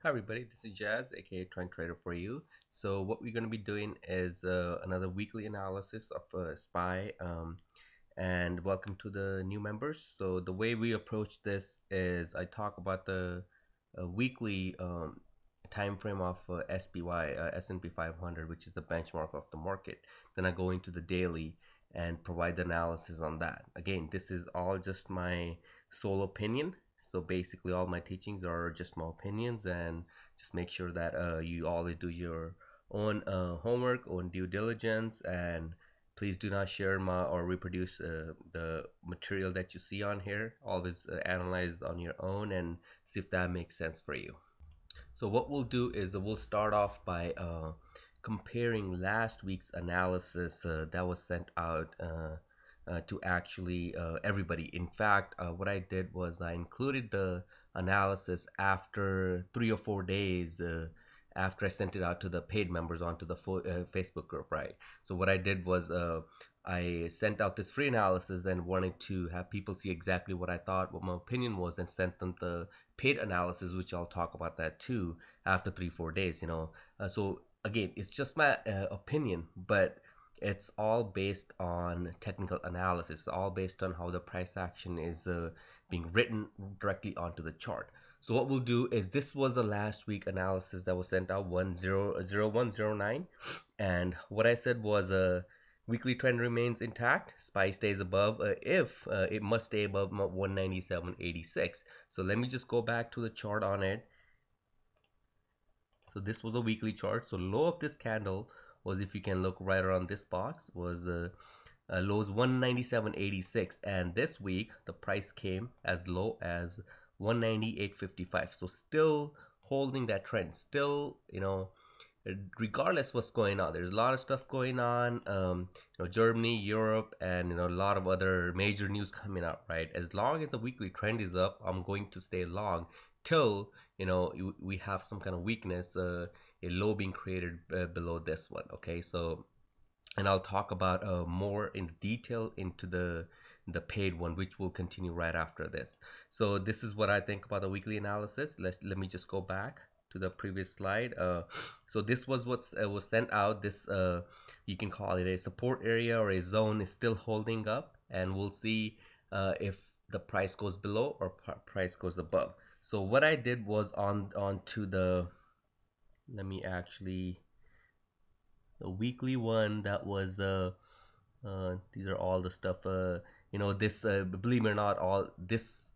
Hi everybody, this is Jazz, aka Trend Trader for you. So what we're going to be doing is another weekly analysis of SPY, and welcome to the new members. So the way we approach this is I talk about the weekly time frame of SPY, S&P 500, which is the benchmark of the market. Then I go into the daily and provide the analysis on that. Again, this is all just my sole opinion. So basically, all my teachings are just my opinions, and just make sure that you always do your own homework, own due diligence, and please do not share my or reproduce the material that you see on here. Always analyze on your own and see if that makes sense for you. So what we'll do is we'll start off by comparing last week's analysis that was sent out to actually everybody. In fact, what I did was I included the analysis after 3 or 4 days after I sent it out to the paid members onto the Facebook group, right? So what I did was I sent out this free analysis and wanted to have people see exactly what I thought, what my opinion was, and sent them the paid analysis, which I'll talk about that too after 3 4 days. So again, it's just my opinion, but it's all based on technical analysis, all based on how the price action is being written directly onto the chart. So what we'll do is this was the last week analysis that was sent out 10109, and what I said was weekly trend remains intact. SPY stays above if it must stay above 197.86. So let me just go back to the chart on it. So this was a weekly chart. So low of this candle was, if you can look right around this box, was lows 197.86, and this week the price came as low as 198.55. So still holding that trend, still, regardless what's going on. There's a lot of stuff going on, Germany, Europe, and a lot of other major news coming up, right? As long as the weekly trend is up, I'm going to stay long till we have some kind of weakness, a low being created below this one. Okay, so, and I'll talk about more in detail into the paid one, which will continue right after this. So this is what I think about the weekly analysis. Let me just go back to the previous slide. So this was what was sent out. This you can call it a support area or a zone, is still holding up, and we'll see if the price goes below or price goes above. So what I did was on to the, let me actually, the weekly one, that was these are all the stuff, this believe it or not, all this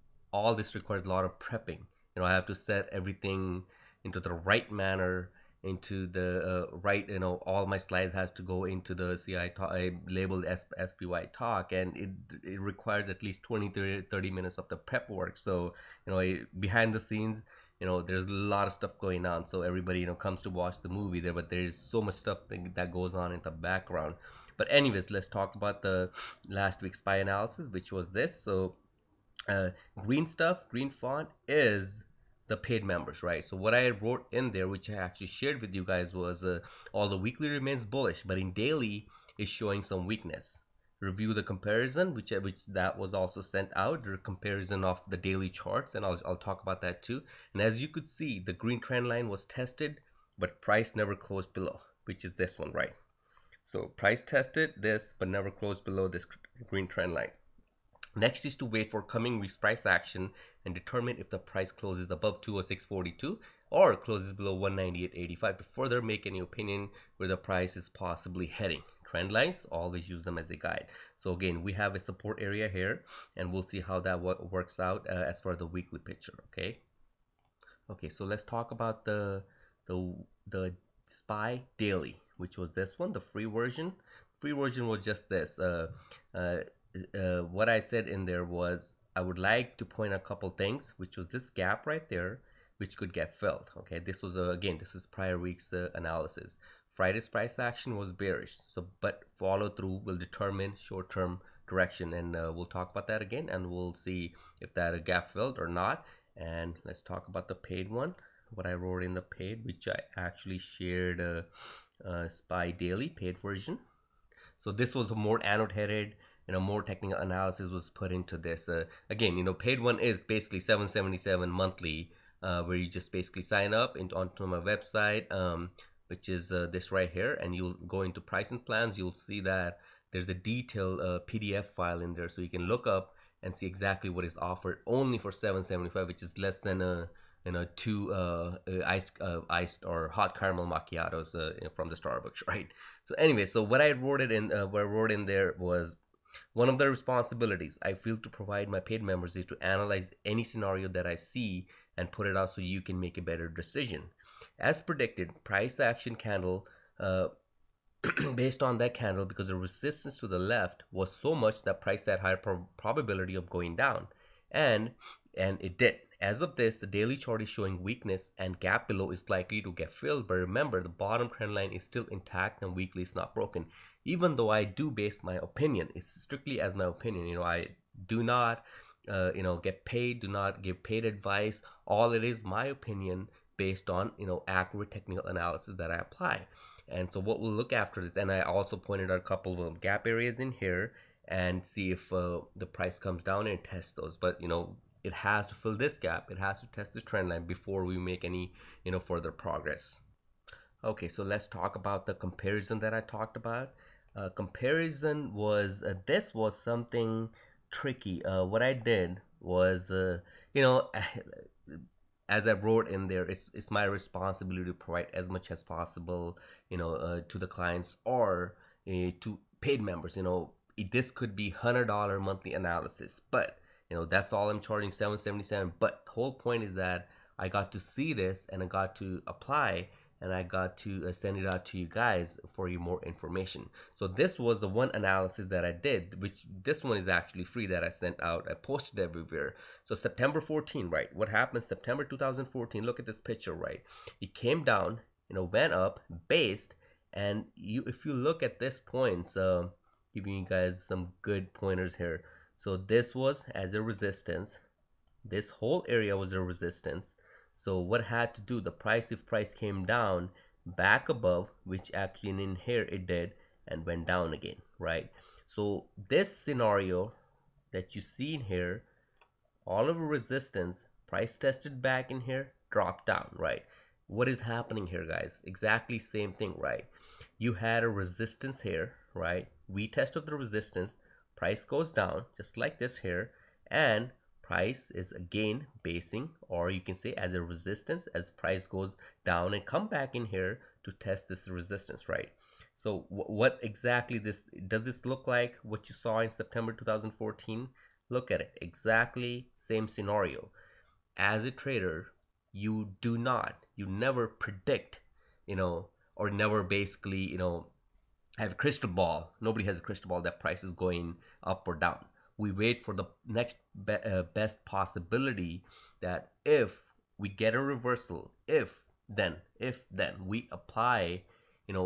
requires a lot of prepping. I have to set everything into the right manner, into the right, all my slides has to go into the CI talk, labeled SPY talk, and it requires at least 20 30 minutes of the prep work. So behind the scenes, there's a lot of stuff going on, so everybody comes to watch the movie there, but there's so much stuff that goes on in the background. But anyways, let's talk about the last week's SPY analysis, which was this. So uh, green stuff, green font, is the paid members, right? So what I wrote in there, which I actually shared with you guys, was although weekly remains bullish, but in daily is showing some weakness. Review the comparison, which that was also sent out, the comparison of the daily charts, and I'll talk about that too. And as you could see, the green trend line was tested, but price never closed below, which is this one, right? So price tested this, but never closed below this green trend line. Next is to wait for coming week's price action and determine if the price closes above 206.42 or closes below 198.85 to further make any opinion where the price is possibly heading. Trend lines, always use them as a guide. So again, we have a support area here, and we'll see how that works out as far as the weekly picture. Okay, so let's talk about the SPY daily, which was this one, the free version. Free version was just this. What I said in there was I would like to point a couple things, which was this gap right there, which could get filled. Okay, this was again, this is prior week's analysis. Friday's price action was bearish, so but follow through will determine short-term direction, and we'll talk about that again, and we'll see if that gap filled or not. And let's talk about the paid one, what I wrote in the paid, which I actually shared SPY daily paid version. So this was more annotated, more technical analysis was put into this. Again, paid one is basically 777 monthly where you just basically sign up onto my website, which is this right here, and you'll go into pricing plans. You'll see that there's a detailed PDF file in there, so you can look up and see exactly what is offered only for $7.75, which is less than two iced or hot caramel macchiatos from the Starbucks, right? So anyway, so what I wrote it in, what I wrote in there was, one of the responsibilities I feel to provide my paid members is to analyze any scenario that I see and put it out so you can make a better decision. As predicted, price action candle, based on that candle, because the resistance to the left was so much that price had higher probability of going down, and it did. As of this, the daily chart is showing weakness and gap below is likely to get filled, but remember the bottom trend line is still intact and weekly is not broken. Even though I do base my opinion, it's strictly as my opinion. I do not get paid, do not give paid advice. All it is my opinion based on accurate technical analysis that I apply. And so what we'll look after this, and I also pointed out a couple of gap areas in here and see if the price comes down and test those. But it has to fill this gap, it has to test the trend line before we make any further progress. Okay, so let's talk about the comparison that I talked about. Comparison was this was something tricky. What I did was as I wrote in there, it's my responsibility to provide as much as possible, to the clients or to paid members. This could be $100 monthly analysis, but that's all I'm charging, $7.77. But the whole point is that I got to see this and I got to apply and I got to send it out to you guys for you more information. So this was the one analysis that I did, which this one is actually free that I sent out. I posted everywhere. So September 14, right? What happened September 2014? Look at this picture, right? It came down, went up, based, and if you look at this points, giving you guys some good pointers here. So this was as a resistance. This whole area was a resistance. So what had to do, if price came down back above, which actually in here it did, and went down again, right? So this scenario that you see in here, all of the resistance, price tested back in here, dropped down, right? What is happening here, guys? Exactly same thing, right? You had a resistance here, right? Retest of the resistance, price goes down just like this here, and price is again basing, or you can say as a resistance, as price goes down and come back in here to test this resistance, right? So what exactly does this look like what you saw in September 2014? Look at it, exactly same scenario. As a trader, you never predict, or never basically, have a crystal ball. Nobody has a crystal ball that price is going up or down. We wait for the next best possibility, that if we get a reversal, if then we apply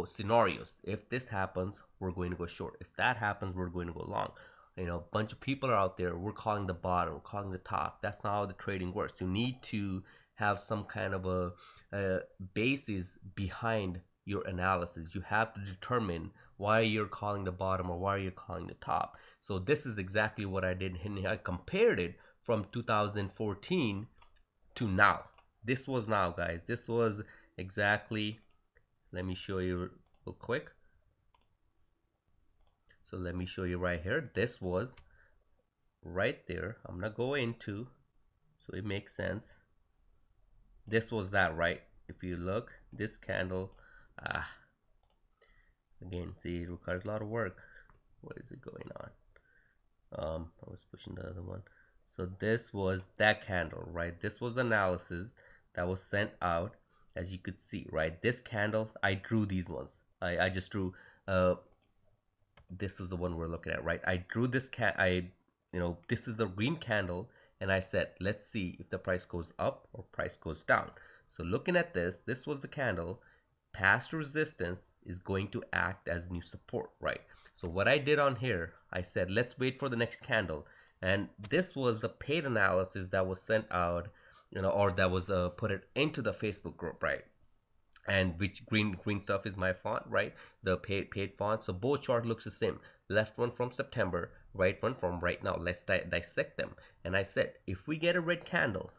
scenarios. If this happens, we're going to go short. If that happens, we're going to go long. A bunch of people are out there, we're calling the bottom, we're calling the top. That's not how the trading works. You need to have some kind of a basis behind your analysis. You have to determine why you're calling the bottom or why you're calling the top. So this is exactly what I did. I compared it from 2014 to now. This was now, guys. This was exactly, let me show you real quick. So let me show you right here. This was right there. I'm gonna go into, so it makes sense. This was that, right? If you look, this candle, again, see, it requires a lot of work. What is it going on? I was pushing the other one. So this was that candle, right? This was the analysis that was sent out, as you could see, right? This candle, I drew these ones. I just drew, this was the one we're looking at, right? I drew this this is the green candle, and I said, let's see if the price goes up or price goes down. So looking at this was the candle. Past resistance is going to act as new support, right? So what I did on here, I said, let's wait for the next candle. And this was the paid analysis that was sent out, or that was put it into the Facebook group, right? And which green stuff is my font, right? The paid font. So both chart looks the same. Left one from September, right one from right now. Let's dissect them. And I said, if we get a red candle,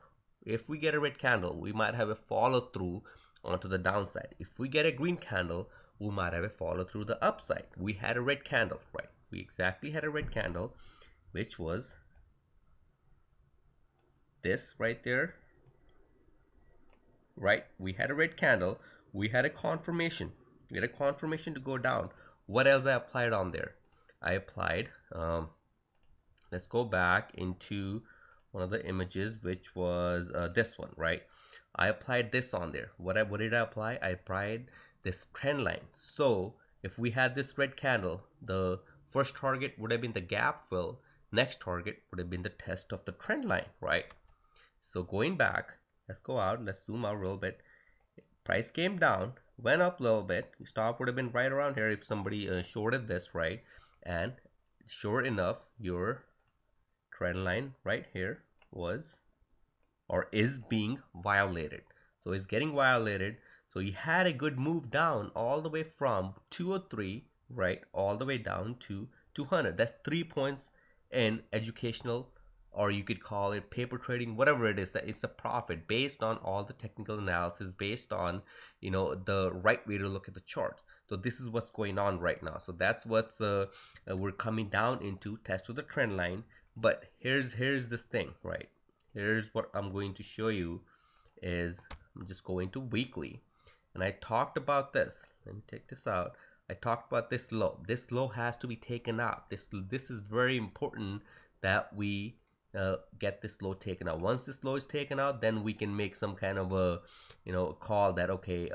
If we get a red candle, we might have a follow through onto the downside. If we get a green candle, we might have a follow through the upside. We had a red candle, right? We exactly had a red candle, which was this right there, right? We had a red candle. We had a confirmation. We had a confirmation to go down. What else I applied on there? I applied, let's go back into one of the images, which was this one, right? I applied this on there. What did I apply? I applied this trend line. So if we had this red candle, the first target would have been the gap fill. Next target would have been the test of the trend line, right? So going back, let's go out, let's zoom out a little bit. Price came down, went up a little bit. Stop would have been right around here if somebody shorted this, right? And sure enough, your trend line right here was or is being violated. So it's getting violated. So you had a good move down all the way from 203, right, all the way down to 200. That's 3 points in educational, or you could call it paper trading, whatever it is. That it's a profit based on all the technical analysis, based on the right way to look at the chart. So this is what's going on right now. So that's what's we're coming down into test of the trend line. But here's this thing, right? Here's what I'm going to show you is I'm just going to weekly, and I talked about this. Let me take this out. I talked about this low. This low has to be taken out. This is very important that we get this low taken out. Once this low is taken out, then we can make some kind of a call that okay,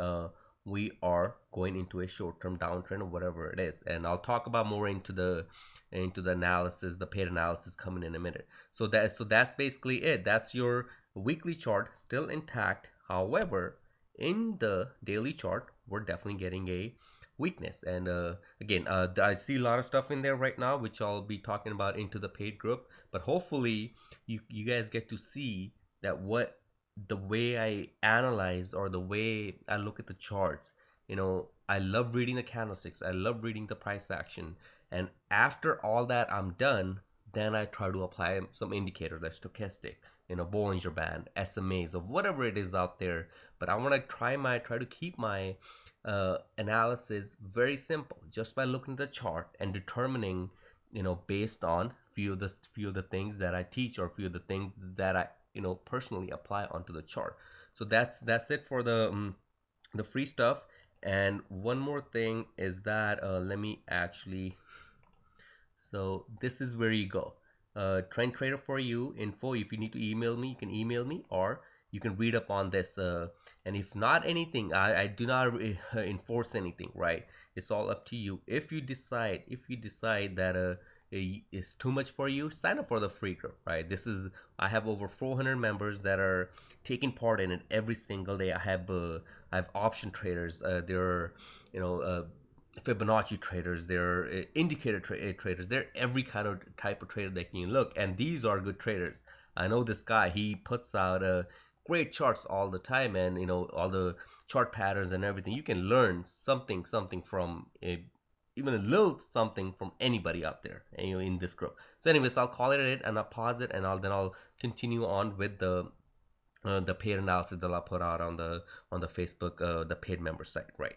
we are going into a short-term downtrend or whatever it is. And I'll talk about more into the analysis, the paid analysis coming in a minute. So that's basically it. That's your weekly chart, still intact. However, in the daily chart, we're definitely getting a weakness. And again, I see a lot of stuff in there right now, which I'll be talking about into the paid group. But hopefully, you guys get to see that the way I analyze or the way I look at the charts. I love reading the candlesticks. I love reading the price action. And after all that I'm done, then I try to apply some indicators like stochastic, Bollinger Band, SMAs, or whatever it is out there. But I want to try to keep my analysis very simple, just by looking at the chart and determining, based on few of the things that I teach or few of the things that I personally apply onto the chart. So that's it for the free stuff. And one more thing is that let me actually, so this is where you go. Trend Trader for you info. If you need to email me, you can email me, or you can read up on this. And if not anything, I do not enforce anything, right? It's all up to you. If you decide that it's too much for you, sign up for the free group, right? I have over 400 members that are taking part in it every single day. I have option traders. There are Fibonacci traders, they're indicator traders, they're every kind of type of trader that you can look, and these are good traders. I know this guy, he puts out great charts all the time, and all the chart patterns and everything. You can learn something from even a little something from anybody out there in this group. So anyways, I'll call it and I'll pause it, and I'll continue on with the paid analysis that I'll put out on the Facebook, the paid member site, right?